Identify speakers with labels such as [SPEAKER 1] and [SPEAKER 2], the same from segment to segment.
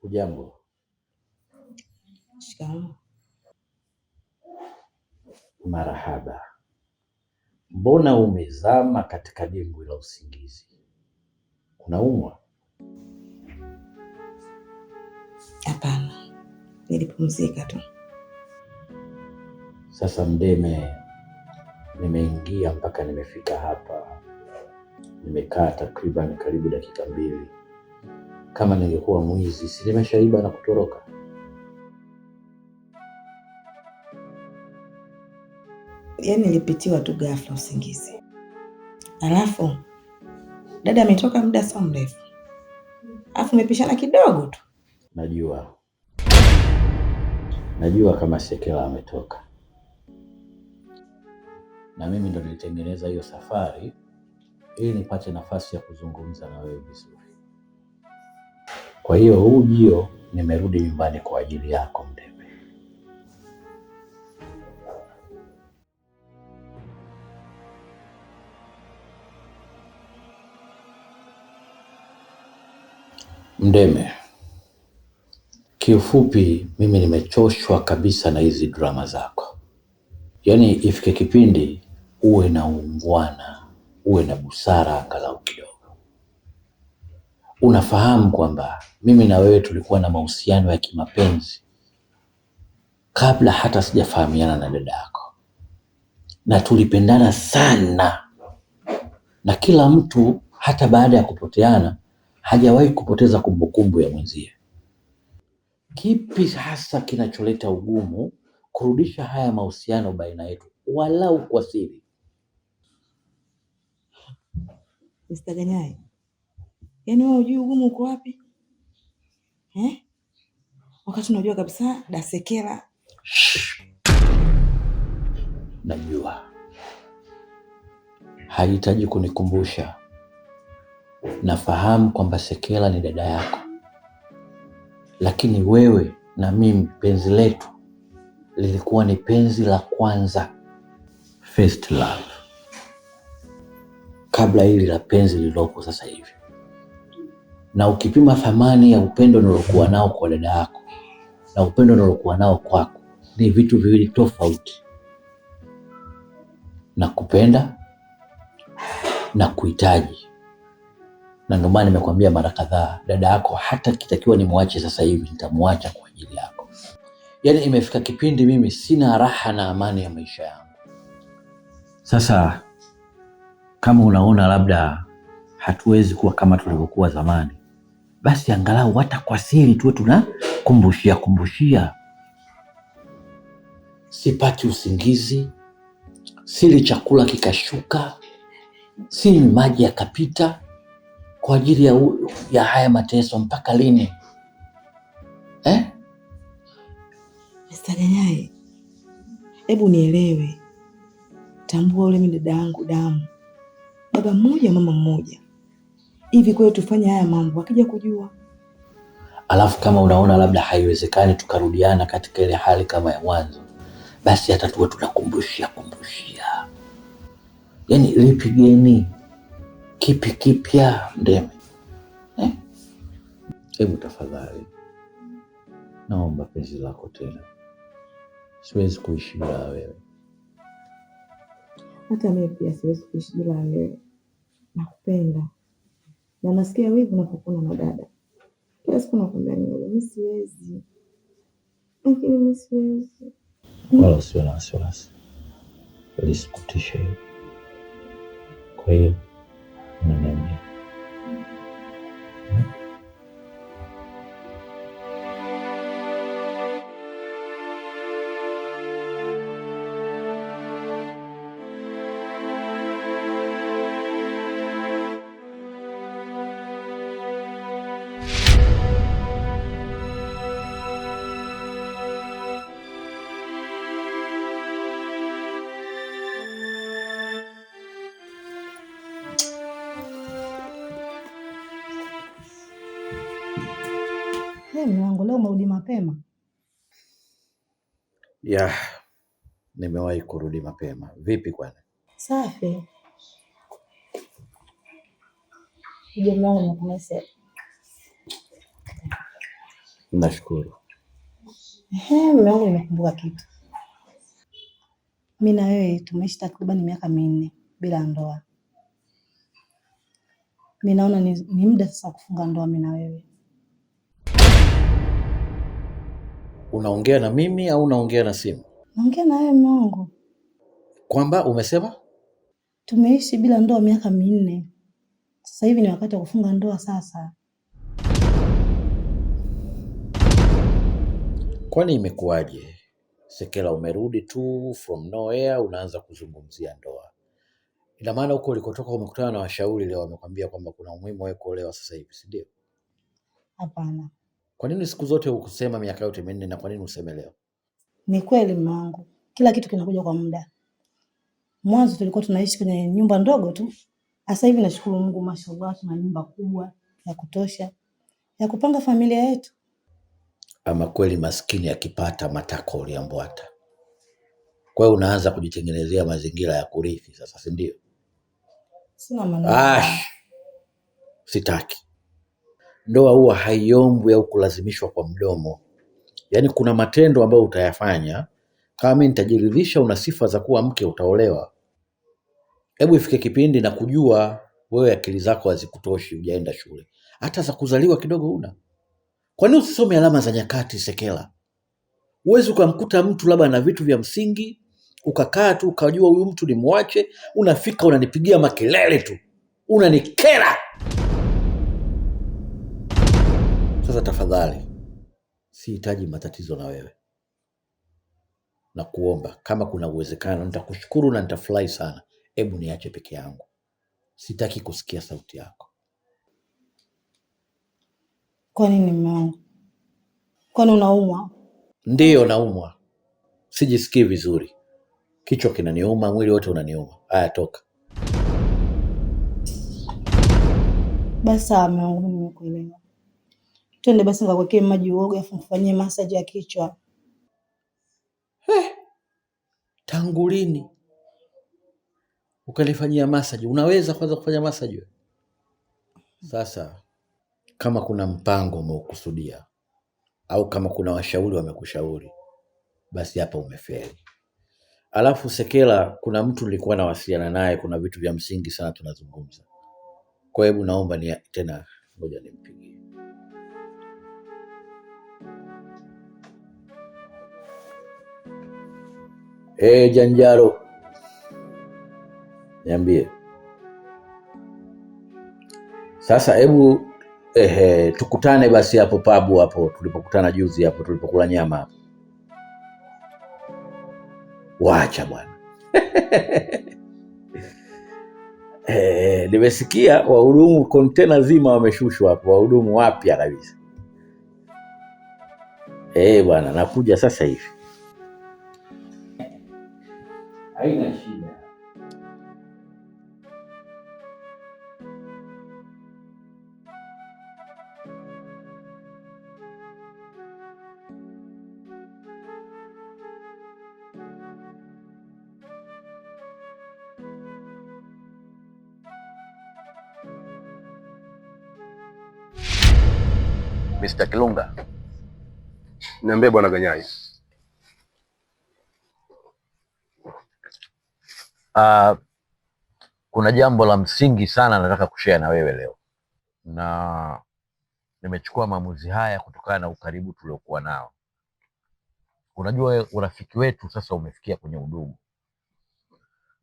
[SPEAKER 1] Hujambo?
[SPEAKER 2] Shikamoo.
[SPEAKER 1] Marahaba. Mbona umezama katika dimbwi la usingizi? Unaumwa?
[SPEAKER 2] Hapana, nilipumzika tu.
[SPEAKER 1] Sasa Mdeme, nimeingia mpaka nimefika hapa. Nimekaa takriban karibu dakika 2. Kama ningekuwa mwizi, si nimeshaiba na kutoroka?
[SPEAKER 2] Yaani nilipitiwa tu ghafla usingizi. Alafu dada ametoka muda sio mrefu. Alafu umepishana kidogo tu.
[SPEAKER 1] Najua kama Sekela ametoka. Na mimi ndo nilitengeneza hiyo safari ili nipate nafasi ya kuzungumza na wewe vizuri. Kwa hiyo huu ujio nimerudi nyumbani kwa ajili yako Mdeme. Mdeme, kiufupi mimi nimechoshwa kabisa na hizi drama zako. Yaani ifike kipindi uwe na uungwana, uwe na busara angalau kidogo. Unafahamu kwamba mimi na wewe tulikuwa na mahusiano ya kimapenzi kabla hata sijafahamiana na dada yako, na tulipendana sana, na kila mtu hata baada ya kupoteana hajawahi kupoteza kumbukumbu ya mwenzie. Kipi hasa kinacholeta ugumu kurudisha haya mahusiano baina yetu walau kwa siri?
[SPEAKER 2] Mr. Ganyai, yaani wewe hujui ugumu uko wapi? Wakati unajua kabisa da Sekela.
[SPEAKER 1] Najua hahitaji kunikumbusha. Nafahamu kwamba Sekela ni dada yako, lakini wewe na mimi penzi letu lilikuwa ni penzi la kwanza, first love, kabla hili la penzi lililoko sasa hivi. Na ukipima thamani ya upendo nilokuwa nao kwa dada yako na upendo nilokuwa nao kwako, ni vitu viwili tofauti. Na kupenda na kuhitaji. Na ndio maana nimekwambia mara kadhaa, dada yako hata kitakiwa nimwache sasa hivi nitamwacha kwa ajili yako. Yaani imefika kipindi mimi sina raha na amani ya maisha yangu. Sasa kama unaona labda hatuwezi kuwa kama tulivyokuwa zamani, basi angalau hata kwa siri tuwe tunakumbushia. Sipati usingizi, sili chakula kikashuka, sinywi maji yakapita kwa ajili ya haya mateso. Mpaka lini?
[SPEAKER 2] Mr. Ganyai, hebu nielewe. Tambua ule mimi dada yangu damu, baba mmoja mama mmoja. Hivi kweli tufanye haya mambo akija kujua?
[SPEAKER 1] Alafu kama unaona labda haiwezekani tukarudiana katika ile hali kama ya mwanzo, basi hata tuwe tunakumbushia. Yaani lipigeni, kipi kipya Mdeme? Hebu tafadhali naomba penzi lako tena. Siwezi kuishi bila wewe.
[SPEAKER 2] Hata mimi pia siwezi kuishi bila wewe. Nakupenda. Na nasikia wivu unapokuna na dada. Kila siku nakwambia mimi siwezi. Lakini mimi siwezi.
[SPEAKER 1] Wala usiwe na wasiwasi. Lisikutishe hiyo. Kwa hiyo unaniambia
[SPEAKER 2] Mwanangu, leo umerudi mapema?
[SPEAKER 1] ya nimewahi kurudi mapema. Vipi kwani?
[SPEAKER 2] Safi. Ujumbe wangu nakunese.
[SPEAKER 1] Nashukuru.
[SPEAKER 2] Mume wangu, nimekumbuka kitu. Mimi na wewe tumeishi takriban miaka 4 bila ndoa. Mimi naona ni muda sasa kufunga ndoa mimi na wewe.
[SPEAKER 1] Unaongea na mimi au unaongea na simu?
[SPEAKER 2] Naongea na wewe mume wangu.
[SPEAKER 1] Kwamba umesema
[SPEAKER 2] tumeishi bila ndoa miaka 4. Sasa hivi ni wakati wa kufunga ndoa sasa.
[SPEAKER 1] Kwani imekuwaje? Sekela, umerudi tu from nowhere unaanza kuzungumzia ndoa. Ina maana huko ulikotoka umekutana na washauri leo wamekwambia kwamba kuna umuhimu wa kuolewa sasa hivi, si ndio?
[SPEAKER 2] Hapana.
[SPEAKER 1] Kwa nini siku zote hukusema miaka yote 4 na kwa nini useme leo?
[SPEAKER 2] Ni kweli mume wangu, kila kitu kinakuja kwa muda. Mwanzo tulikuwa tunaishi kwenye nyumba ndogo tu. Sasa hivi nashukuru Mungu, mashallah, tuna nyumba kubwa ya kutosha ya kupanga familia yetu.
[SPEAKER 1] Ama kweli maskini akipata matako uliambwata. Kwa hiyo unaanza kujitengenezea mazingira ya kurithi sasa, si ndio?
[SPEAKER 2] Sina maana.
[SPEAKER 1] Sitaki. Ndoa huwa haiombwi au kulazimishwa kwa mdomo. Yaani kuna matendo ambayo utayafanya. Kama mimi nitajiridhisha una sifa za kuwa mke, utaolewa. Hebu ifike kipindi na kujua wewe akili zako hazikutoshi, hujaenda shule. Hata za kuzaliwa kidogo una. Kwa nini usisome alama za nyakati, Sekela? Uwezi ukamkuta mtu labda na vitu vya msingi, ukakaa tu ukajua huyu mtu ni muache, unafika unanipigia makelele tu. Unanikera. Sasa tafadhali, sihitaji matatizo na wewe. Na kuomba kama kuna uwezekano, nitakushukuru na nitafurahi sana. Hebu niache peke yangu. Sitaki kusikia sauti yako.
[SPEAKER 2] Kwa nini mume wangu? Kwani unaumwa?
[SPEAKER 1] Ndiyo naumwa. Sijisikii vizuri. Kichwa kinaniuma, mwili wote unaniuma. Haya, toka.
[SPEAKER 2] Basi sawa mume wangu, nimekuelewa. Twende basi nikakuwekee maji uoge afu mfanyie massage ya kichwa.
[SPEAKER 1] Tangu lini ukanifanyia massage? Unaweza kwanza kufanya massage? Sasa kama kuna mpango umeukusudia au kama kuna washauri wamekushauri, basi hapa umefeli. Alafu Sekela, kuna mtu nilikuwa nawasiliana naye, kuna vitu vya msingi sana tunazungumza. Kwa hebu naomba ni tena ngoja nimpigie. Janjaro. Niambie. Sasa hebu tukutane basi hapo pabu hapo tulipokutana juzi hapo tulipokula nyama hapo. Wacha bwana. Nimesikia wahudumu kontena zima wameshushwa hapo, wahudumu wapya kabisa. Bwana, nakuja sasa hivi. Haina shida. Mr. Kilunga.
[SPEAKER 3] Niambie bwana Ganyai.
[SPEAKER 1] Kuna jambo la msingi sana nataka kushare na wewe leo. Na nimechukua maamuzi haya kutokana na ukaribu tuliokuwa nao. Unajua urafiki wetu sasa umefikia kwenye udugu.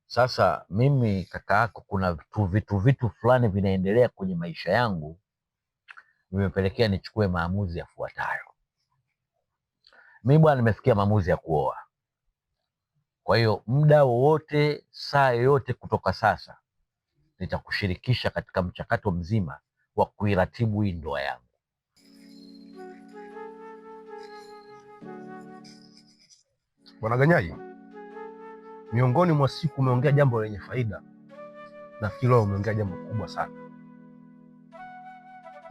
[SPEAKER 1] Sasa mimi kaka yako, kuna vitu fulani vinaendelea kwenye maisha yangu vimepelekea nichukue maamuzi yafuatayo. Mimi bwana nimefikia maamuzi ya kuoa. Kwa hiyo muda wowote, saa yoyote kutoka sasa, nitakushirikisha katika mchakato mzima wa kuiratibu hii ndoa yangu.
[SPEAKER 3] Bwana Ganyai, miongoni mwa siku umeongea jambo lenye faida. Nafikiri leo umeongea jambo kubwa sana.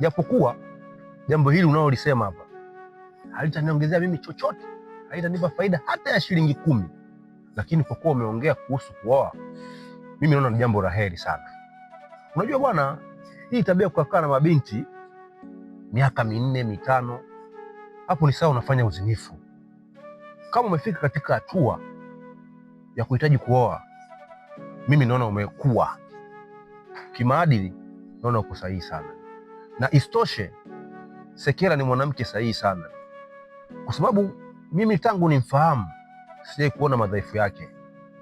[SPEAKER 3] Japokuwa jambo hili unalolisema hapa halitaniongezea mimi chochote, haitanipa faida hata ya shilingi 10. Lakini kwa kuwa umeongea kuhusu kuoa, mimi naona ni jambo la heri sana. Unajua bwana, hii tabia kukaa na mabinti miaka 4, 5 hapo ni sawa unafanya uzinifu. Kama umefika katika hatua ya kuhitaji kuoa, mimi naona umekuwa kimaadili, naona uko sahihi sana. Na istoshe, Sekela ni mwanamke sahihi sana, kwa sababu mimi tangu nimfahamu sijai kuona madhaifu yake.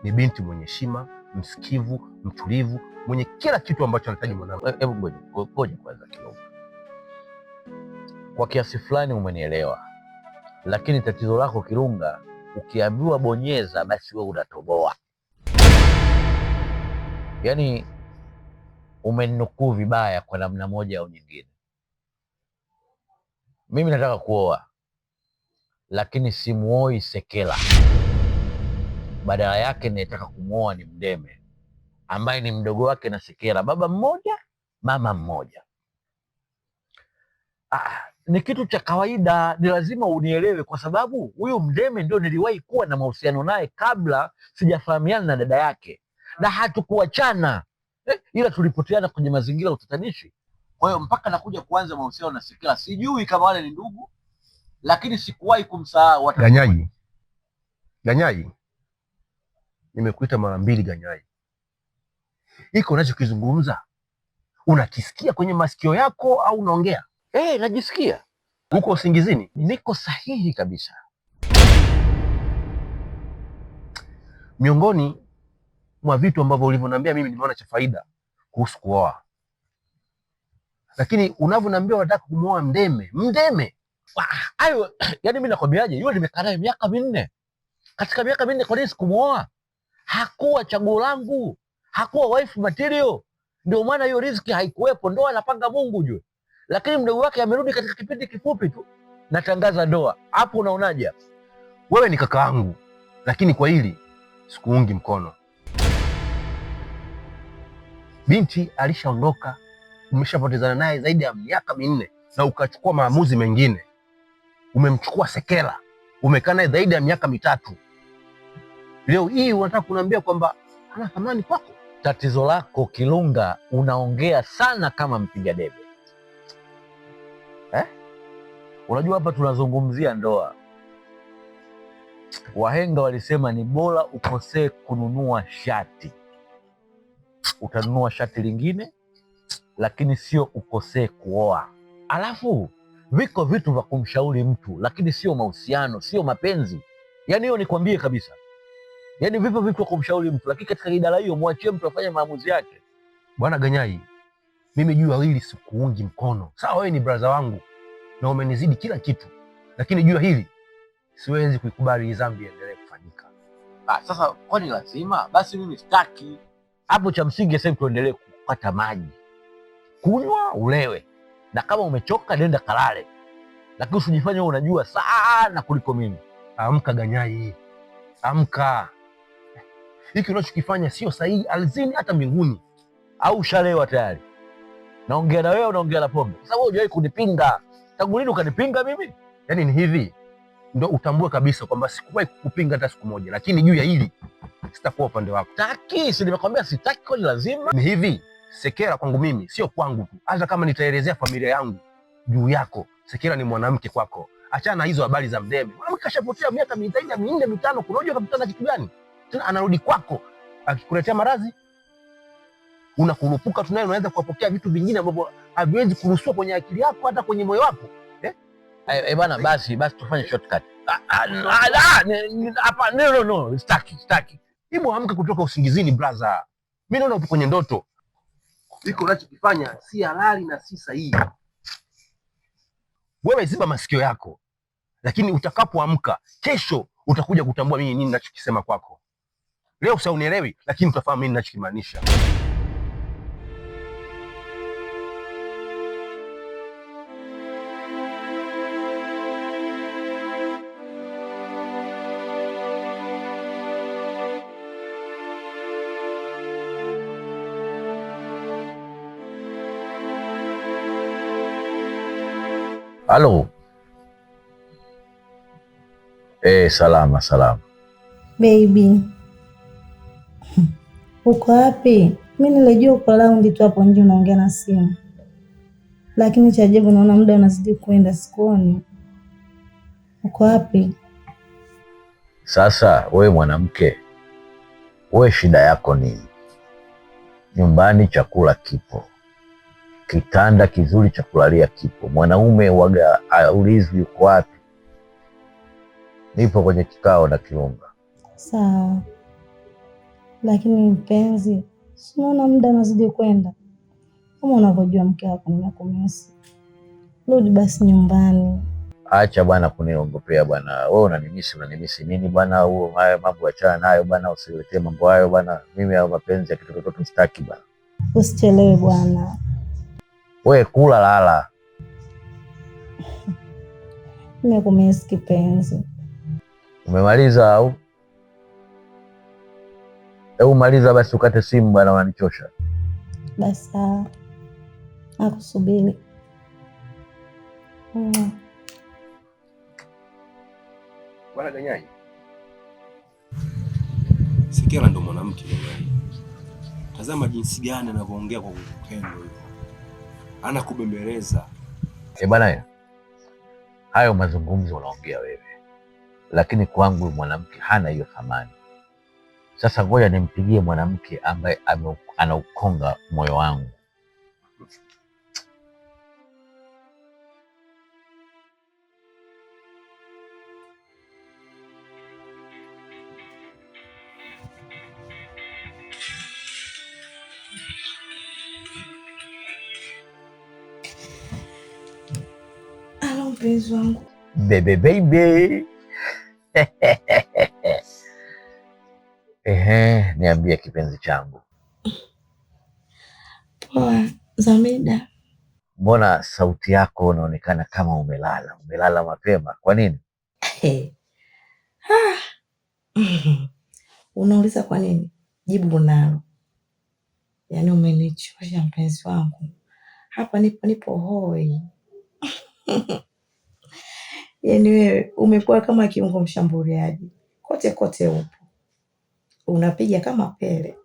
[SPEAKER 3] Ni binti mwenye heshima, msikivu, mtulivu, mwenye kila kitu ambacho anahitaji mwanamke.
[SPEAKER 1] Hebu ngoja kwanza kidogo. Kwa kiasi fulani umenielewa, lakini tatizo lako Kirunga, ukiambiwa bonyeza basi wewe unatoboa. Yaani umeninukuu vibaya kwa namna moja au nyingine. Mimi nataka kuoa, lakini simuoi Sekela. Badala yake nataka kumuoa ni Mdeme ambaye ni mdogo wake na Sekela, baba mmoja mama mmoja. Ni kitu cha kawaida, ni lazima unielewe, kwa sababu huyu Mdeme ndio niliwahi kuwa na mahusiano naye kabla sijafahamiana na dada yake, na hatukuachana ila tulipoteana kwenye mazingira ya utatanishi. Kwa hiyo mpaka nakuja kuanza mahusiano na Sekela, sijui kama wale ni ndugu, lakini sikuwahi kumsahau.
[SPEAKER 3] Ganyai, nimekuita mara 2 Ganyai. Iko unachokizungumza unakisikia kwenye masikio yako au unaongea?
[SPEAKER 1] Najisikia.
[SPEAKER 3] Uko usingizini?
[SPEAKER 1] Niko sahihi kabisa.
[SPEAKER 3] Miongoni mwa vitu ambavyo ulivyoniambia mimi nimeona cha faida kuhusu kuoa, lakini unavyoniambia unataka kumuoa Mdeme.
[SPEAKER 1] Ayo, yani mimi nakwambiaje, yule nimekaa naye miaka 4. Katika miaka 4 kwa nini sikumuoa? Hakuwa chaguo langu, hakuwa wife material. Ndio maana hiyo riziki haikuwepo, ndoa anapanga Mungu jue. Lakini mdogo wake amerudi katika kipindi kifupi tu, natangaza ndoa. Hapo unaonaje?
[SPEAKER 3] Wewe ni kaka yangu, lakini kwa hili sikuungi mkono. Binti alishaondoka, umeshapotezana naye zaidi ya miaka 4 na ukachukua maamuzi mengine. Umemchukua Sekela, umekaa naye zaidi ya miaka 3. Leo hii unataka kuniambia kwamba ana thamani kwako?
[SPEAKER 1] Tatizo lako Kilunga, unaongea sana kama mpiga debe. Unajua hapa tunazungumzia ndoa. Wahenga walisema ni bora ukosee kununua shati. Utanunua shati lingine, lakini sio ukosee kuoa. Alafu viko vitu vya kumshauri mtu, lakini sio mahusiano, sio mapenzi. Yaani hiyo nikwambie kabisa. Yaani vipo vitu vya kumshauri mtu, lakini katika idara hiyo muachie mtu afanye maamuzi yake.
[SPEAKER 3] Bwana Ganyai, mimi jua hili sikuungi mkono. Sawa, wewe ni brother wangu na umenizidi kila kitu, lakini jua hili siwezi kuikubali dhambi iendelee kufanyika.
[SPEAKER 1] Sasa kwani lazima? Basi mimi sitaki. Hapo cha msingi sasa tuendelee kupata maji, kunywa, ulewe, na kama umechoka nenda kalale, lakini usijifanye wewe unajua sana kuliko mimi.
[SPEAKER 3] Amka Ganyai, amka. Hiki unachokifanya sio sahihi ardhini hata mbinguni.
[SPEAKER 1] Au ushalewa tayari? Naongea na wewe, unaongea na pombe. Sasa wewe hujawahi kunipinga. Tangu lini ukanipinga mimi?
[SPEAKER 3] Yaani ni hivi ndio utambue kabisa kwamba sikuwahi kukupinga hata siku moja, lakini juu ya hili sitakuwa upande wako.
[SPEAKER 1] Taki, si nimekwambia sitaki, kwani lazima?
[SPEAKER 3] Ni hivi, Sekela kwangu mimi sio kwangu tu. Hata kama nitaelezea familia yangu juu yako, Sekela ni mwanamke kwako. Achana na hizo habari za Mdeme. Mwanamke kashapotea miaka 4 5, kunajua kapitana kitu gani? Tena anarudi kwako akikuletea maradhi, unakurupuka tunaye, unaanza kuwapokea vitu vingine ambavyo haviwezi kuruhusiwa kwenye akili yako hata kwenye moyo wako.
[SPEAKER 1] Bwana, basi tufanye shortcut. Hapa no, sitaki.
[SPEAKER 3] Hebu amka kutoka usingizini brother. Mimi naona upo kwenye ndoto. Hiko unachokifanya si halali na si sahihi. Wewe ziba masikio yako, lakini utakapoamka kesho utakuja kutambua mimi nini ninachokisema kwako. Leo usiunielewi, lakini utafahamu mimi ninachokimaanisha.
[SPEAKER 1] Halo. Salama.
[SPEAKER 4] Baby. Uko wapi? Mimi nilijua uko laundi tu hapo nje unaongea na simu. Lakini cha ajabu naona muda unazidi kwenda, sikuoni. Uko wapi?
[SPEAKER 5] Sasa wewe mwanamke, wewe shida yako ni nyumbani, chakula kipo, kitanda kizuri cha kulalia kipo. Mwanaume waga aulizwi uko wapi. Nipo kwenye kikao na Kiunga.
[SPEAKER 4] Sawa, lakini mpenzi, si unaona muda unazidi kwenda? Kama unavyojua mke wako nimekumisi, rudi basi nyumbani.
[SPEAKER 5] Acha bwana kuniongopea bwana. Wewe unanimisi nini bwana? Huo haya mambo achana nayo bwana, usiletee mambo hayo bwana. Mimi hao mapenzi ya kitoto sitaki bwana.
[SPEAKER 4] Usichelewe bwana.
[SPEAKER 5] Wewe kula lala.
[SPEAKER 4] Nimekumisi kipenzi.
[SPEAKER 5] Umemaliza au? Hebu maliza basi ukate simu bwana, unanichosha.
[SPEAKER 4] Basi sawa. Nakusubiri.
[SPEAKER 3] Bwana Ganyai.
[SPEAKER 6] Sikela ndo mwanamke Ganyai. Tazama jinsi gani anavyoongea kwa upendo hivyo. Anakubembeleza.
[SPEAKER 5] Bwana, hayo mazungumzo unaongea wewe, lakini kwangu mwanamke hana hiyo thamani. Sasa ngoja nimpigie mwanamke ambaye anaukonga moyo wangu.
[SPEAKER 2] Halo mpenzi wangu.
[SPEAKER 5] Bebe baby. Niambie kipenzi changu.
[SPEAKER 2] Poa, Zamida.
[SPEAKER 5] Mbona sauti yako unaonekana kama umelala mapema? Kwa nini?
[SPEAKER 2] Unauliza kwa nini? Jibu unalo. Yaani umenichosha mpenzi wangu. Hapa nipo hoi. Yaani wewe umekuwa kama kiungo mshambuliaji. Kote kote upo. Unapiga kama Pele.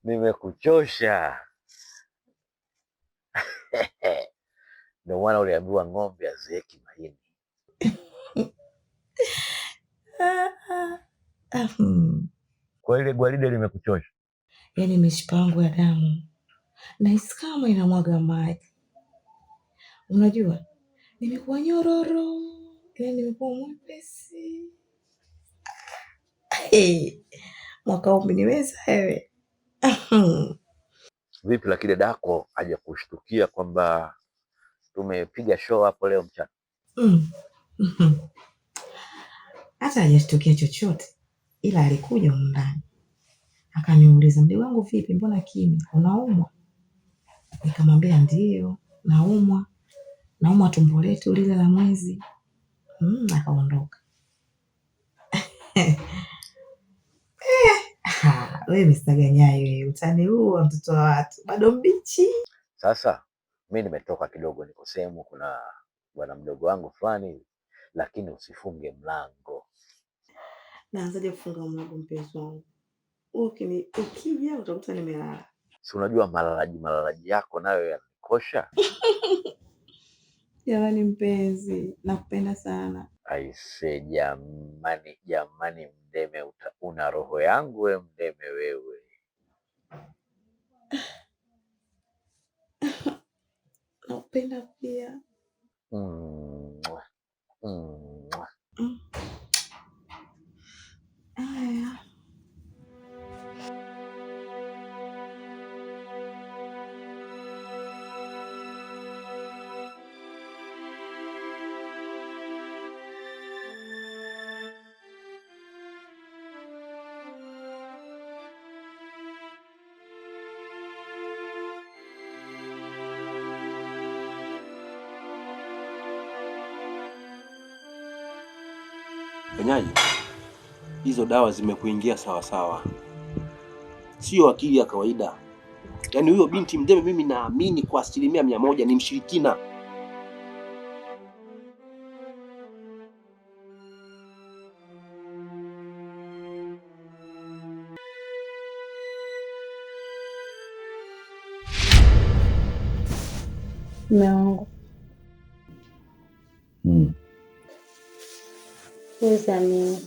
[SPEAKER 5] Nimekuchosha. Ndio maana uliambiwa ng'ombe azeeki mahindi. Kwa ile gwaride limekuchosha?
[SPEAKER 2] Yaani mishipa yangu ya damu nahisi kama inamwaga maji. Unajua nimekuwa nyororo, yaani nimekuwa mwepesi. Mwaka huu umeniweza wewe.
[SPEAKER 5] Vipi lakini dadako haja kushtukia kwamba tumepiga show hapo leo mchana?
[SPEAKER 2] Hata hajashtukia chochote, ila alikuja humu ndani akaniuliza, mdogo wangu vipi, mbona kimya, unaumwa? Nikamwambia ndio naumwa tumbo letu lile la mwezi. Akaondoka. Wewe Mr. Ganyai, wewe utani huu wa mtoto wa watu bado mbichi.
[SPEAKER 5] Sasa mimi nimetoka kidogo, niko sehemu kuna bwana mdogo wangu fulani, lakini usifunge mlango.
[SPEAKER 2] Naanzaje kufunga mlango mpenzi wangu? Ukija utakuta nimelala.
[SPEAKER 5] Si unajua malalaji yako nayo yanikosha.
[SPEAKER 2] Jamani mpenzi, nakupenda sana.
[SPEAKER 5] Aise jamani mdeme, una roho yangu we mdeme wewe.
[SPEAKER 2] Nakupenda pia. Aya.
[SPEAKER 6] Ganyai, hizo dawa zimekuingia sawa sawa, sio akili ya kawaida. Yaani huyo binti mdeme mimi naamini kwa 100% ni mshirikina.
[SPEAKER 4] Mume wangu. Huwezi amini.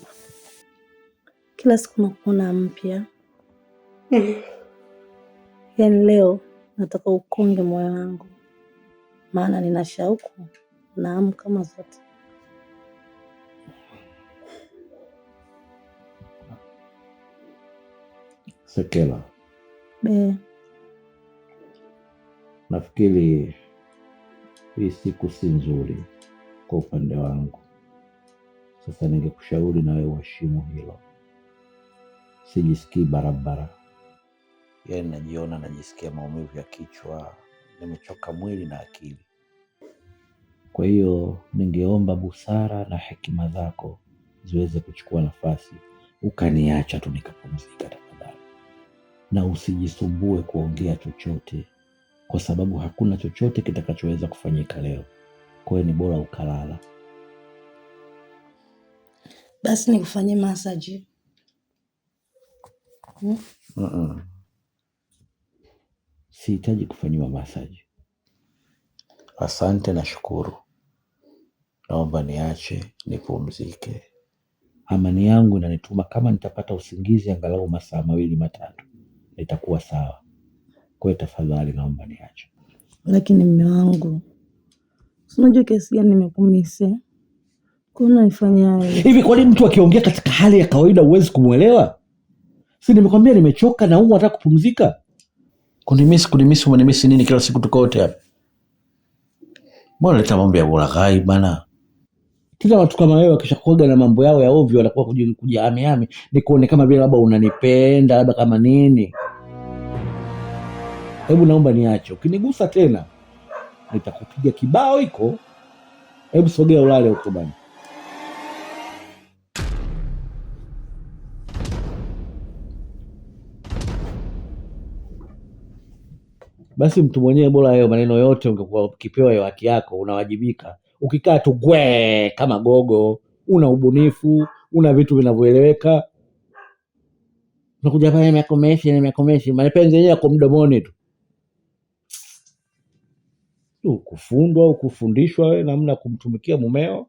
[SPEAKER 4] Kila siku nakuona mpya. Yaani leo nataka ukonge moyo wangu. Maana nina shauku na hamu kama zote.
[SPEAKER 1] Sekela,
[SPEAKER 4] Be,
[SPEAKER 1] nafikiri hii siku si nzuri kwa upande wangu. Sasa ningekushauri na wewe uheshimu hilo. Sijisikii barabara. Yaani najiona najisikia maumivu ya kichwa, nimechoka mwili na akili. Kwa hiyo ningeomba busara na hekima zako ziweze kuchukua nafasi, ukaniacha tu nikapumzika tafadhali. Na usijisumbue kuongea chochote, kwa sababu hakuna chochote kitakachoweza kufanyika leo. Kwa hiyo ni bora ukalala.
[SPEAKER 4] basi nikufanyie massage.
[SPEAKER 1] Sihitaji kufanyiwa massage. Asante na shukuru. Naomba niache nipumzike. Amani yangu inanituma kama nitapata usingizi angalau masaa 2-3 nitakuwa sawa. Kwa hiyo tafadhali naomba niache.
[SPEAKER 4] Lakini mume wangu, unajua kiasi gani nimekumisi? Kuna nifanyaje?
[SPEAKER 1] Hivi kwa nini mtu akiongea katika hali ya kawaida huwezi kumuelewa? Si nimekwambia nimechoka na nataka kupumzika. Kunimisi nini kila siku tuko wote hapa? Mbona leta mambo ya ulaghai bana? Kila watu kama wewe wakishakuaga na mambo yao ya ovyo wanakuwa kujihami ni kuone kama vile labda unanipenda labda kama nini. Hebu naomba niache. Ukinigusa tena nitakupiga kibao iko. Hebu sogea ulale huko bana. Basi mtu mwenyewe bora hayo maneno yote ungekuwa ukipewa hiyo haki yako unawajibika. Ukikaa tu kama gogo, una ubunifu, una vitu vinavyoeleweka. Unakuja pale nimekomeshi, mapenzi yenyewe yako mdomoni tu. Kufundwa au kufundishwa wewe namna kumtumikia mumeo.